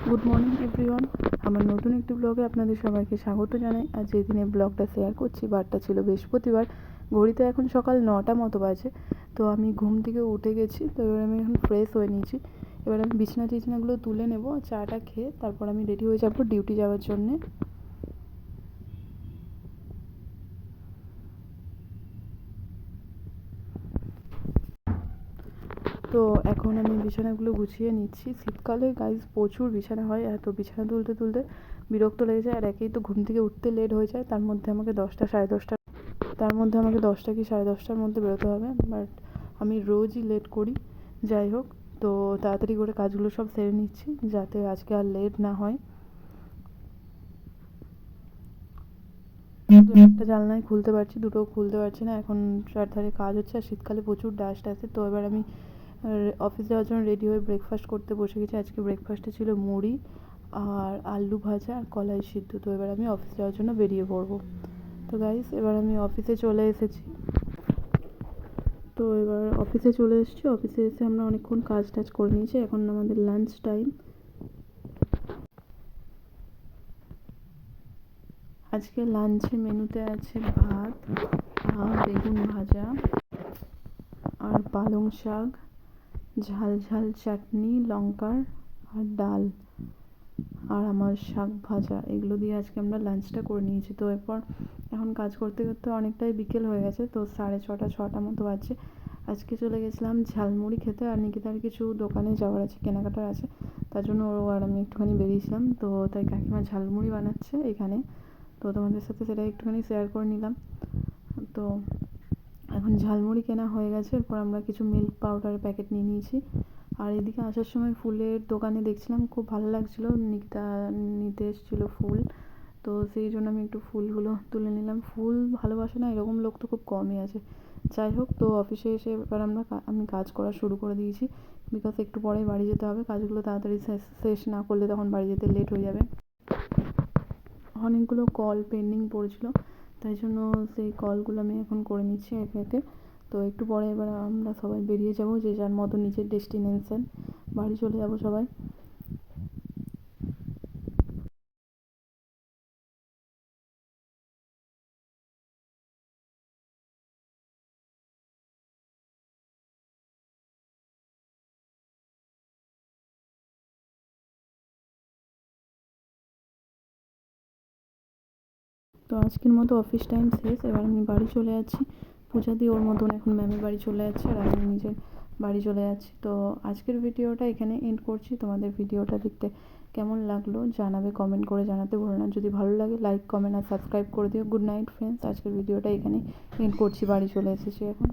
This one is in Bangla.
গুড মর্নিং এভরিওয়ান, আমার নতুন একটি ব্লগে আপনাদের সবাইকে স্বাগত জানাই। আর যেই দিনে ব্লগটা শেয়ার করছি বারটা ছিল বৃহস্পতিবার, ঘড়িতে এখন সকাল 9টা মতো বাজে। তো আমি ঘুম থেকে উঠে গেছি, তো এবার আমি এখন ফ্রেশ হয়ে নিয়েছি। এবার আমি বিছানা টিছনাগুলো তুলে নেব, চাটা খেয়ে তারপর আমি রেডি হয়ে যাবো ডিউটি যাওয়ার জন্যে। তো এখন আমি বিছানাগুলো গুছিয়ে নিচ্ছি। শীতকালে গাইজ প্রচুর বিছানা হয়, এত বিছানা তুলতে তুলতে বিরক্ত লেগে যায়। আর একেই তো ঘুম থেকে উঠতে লেট হয়ে যায়, তার মধ্যে আমাকে 10টা সাড়ে 10টা কি সাড়ে 10টার মধ্যে বেরোতে হবে। বাট আমি রোজই লেট করি। যাই হোক, তো তাড়াতাড়ি করে কাজগুলো সব সেরে নিচ্ছি যাতে আজকে আর লেট না হয়। একটা জানলায় খুলতে পারছি, দুটো খুলতে পারছি না। এখন চারধারে কাজ হচ্ছে আর শীতকালে প্রচুর ডাস্ট আছে। তো এবার আমি অফিস যাওয়ার জন্য রেডি হয়ে ব্রেকফাস্ট করতে বসে গেছি। আজকে ব্রেকফাস্টে ছিল মুড়ি আর আলু ভাজা আর কলাই সিদ্ধ। তো এবার আমি অফিস যাওয়ার জন্য বেরিয়ে পড়বো। তো গাইস, এবার আমি অফিসে চলে এসেছি। তো এবার অফিসে চলে এসেছি। অফিসে এসে আমরা অনেকক্ষণ কাজ টাজ করে নিয়েছি, এখন আমাদের লাঞ্চ টাইম। আজকে লাঞ্চে মেনুতে আছে ভাত, বেগুন ভাজা আর পালং শাক, ঝাল ঝাল চাটনি লঙ্কার আর ডাল আর আমার শাক ভাজা, এগুলো দিয়ে আজকে আমরা লাঞ্চটা করে নিয়েছি। তো এরপর এখন কাজ করতে করতে অনেকটাই বিকেল হয়ে গেছে, তো 6:30 মতো বাজছে। আজকে চলে গেছিলাম ঝালমুড়ি খেতে, আর নিকিতার কিছু দোকানে যাওয়ার আছে, কেনাকাটার আছে, তার জন্য ও আর আমি একটুখানি বেরিয়েছিলাম। তো তাই কাকিমা ঝালমুড়ি বানাচ্ছে এখানে, তো তোমাদের সাথে সেটা একটুখানি শেয়ার করে নিলাম। তো এখন ঝালমুড়ি কেনা হয়ে গেছে, এরপর আমরা কিছু মিল্ক পাউডারের প্যাকেট নিয়ে নিয়েছি। আর এদিকে আসার সময় ফুলের দোকানে দেখছিলাম, খুব ভালো লাগছিলো, নিকিতা নিতে এসেছিলো ফুল, তো সেই জন্য আমি একটু ফুলগুলো তুলে নিলাম। ফুল ভালোবাসে না এরকম লোক তো খুব কমই আছে। যাই হোক, তো অফিসে এসে এবার আমি কাজ করা শুরু করে দিয়েছি, বিকজ একটু পরেই বাড়ি যেতে হবে। কাজগুলো তাড়াতাড়ি শেষ না করলে তখন বাড়ি যেতে লেট হয়ে যাবে। অনেকগুলো কল পেন্ডিং পড়েছিল, তাই জন্য সেই কলগুলো আমি এখন করে নিচ্ছি একে একে। তো একটু পরে এবার আমরা সবাই বেরিয়ে যাব, যে যার মতো নিজের ডেস্টিনেশন বাড়ি চলে যাব সবাই। তো আজকের মতো অফিস টাইম শেষ, এবার আমি বাড়ি চলে যাচ্ছি। পূজা দিয়ে ওর মতন এখন ম্যামের বাড়ি চলে যাচ্ছে, আর আমি নিজের বাড়ি চলে যাচ্ছি। তো আজকের ভিডিওটা এখানে এন্ড করছি। তোমাদের ভিডিওটা দেখতে কেমন লাগলো জানাবে, কমেন্ট করে জানাতে ভুলো না। যদি ভালো লাগে লাইক কমেন্ট আর সাবস্ক্রাইব করে দিও। গুড নাইট ফ্রেন্ডস, আজকের ভিডিওটা এখানে এন্ড করছি, বাড়ি চলে এসেছি এখন।